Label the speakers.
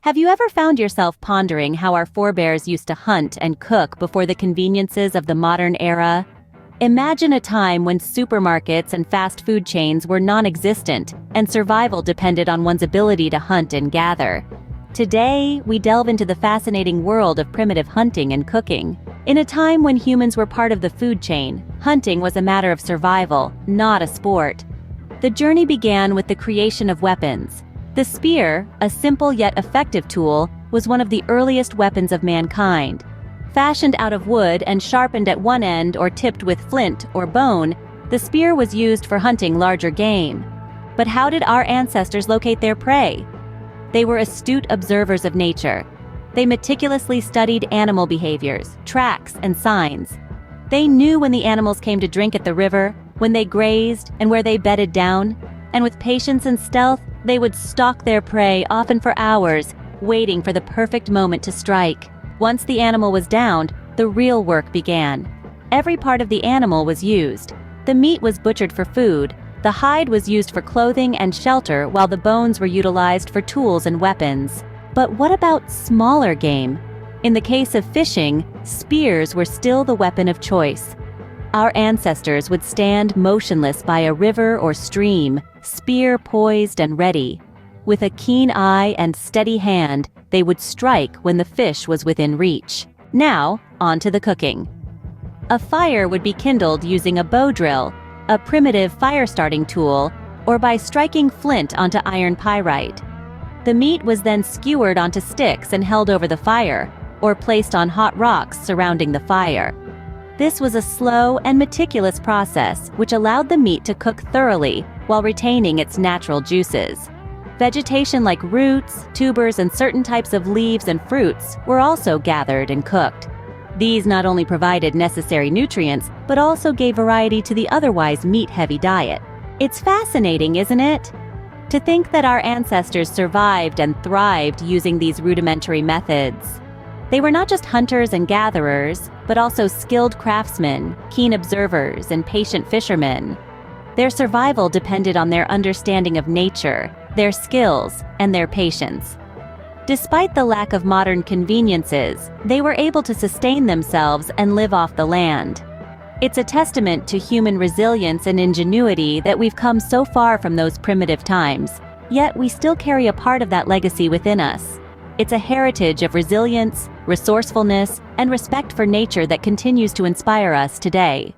Speaker 1: Have you ever found yourself pondering how our forebears used to hunt and cook before the conveniences of the modern era? Imagine a time when supermarkets and fast food chains were non-existent, and survival depended on one's ability to hunt and gather. Today, we delve into the fascinating world of primitive hunting and cooking. In a time when humans were part of the food chain, hunting was a matter of survival, not a sport. The journey began with the creation of weapons. The spear, a simple yet effective tool, was one of the earliest weapons of mankind. Fashioned out of wood and sharpened at one end or tipped with flint or bone, the spear was used for hunting larger game. But how did our ancestors locate their prey? They were astute observers of nature. They meticulously studied animal behaviors, tracks, and signs. They knew when the animals came to drink at the river, when they grazed, and where they bedded down. And with patience and stealth, they would stalk their prey, often for hours, waiting for the perfect moment to strike. Once the animal was downed, the real work began. Every part of the animal was used. The meat was butchered for food, the hide was used for clothing and shelter, while the bones were utilized for tools and weapons. But what about smaller game? In the case of fishing, spears were still the weapon of choice. Our ancestors would stand motionless by a river or stream, spear poised and ready. With a keen eye and steady hand, they would strike when the fish was within reach. Now, on to the cooking. A fire would be kindled using a bow drill, a primitive fire-starting tool, or by striking flint onto iron pyrite. The meat was then skewered onto sticks and held over the fire, or placed on hot rocks surrounding the fire. This was a slow and meticulous process which allowed the meat to cook thoroughly while retaining its natural juices. Vegetation like roots, tubers, and certain types of leaves and fruits were also gathered and cooked. These not only provided necessary nutrients, but also gave variety to the otherwise meat-heavy diet. It's fascinating, isn't it? To think that our ancestors survived and thrived using these rudimentary methods. They were not just hunters and gatherers, but also skilled craftsmen, keen observers, and patient fishermen. Their survival depended on their understanding of nature, their skills, and their patience. Despite the lack of modern conveniences, they were able to sustain themselves and live off the land. It's a testament to human resilience and ingenuity that we've come so far from those primitive times, yet we still carry a part of that legacy within us. It's a heritage of resilience, resourcefulness, and respect for nature that continues to inspire us today.